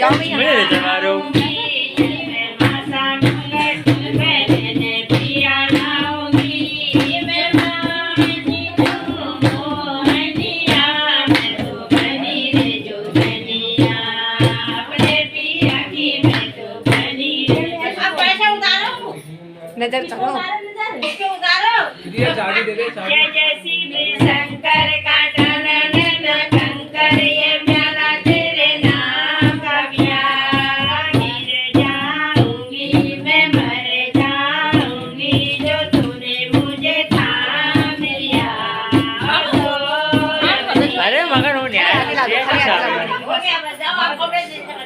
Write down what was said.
મળે તમારું नजर करो ये चाबी दे दे चाबी जय जय शिव शंकर काटन कंकर ये प्याला तेरे नाम का प्याला गिर जाऊंगी मैं मर जाऊंगी जो तूने मुझे थाम लिया अरे मगर હું ન્યાય છે हो गया बजाओ आपको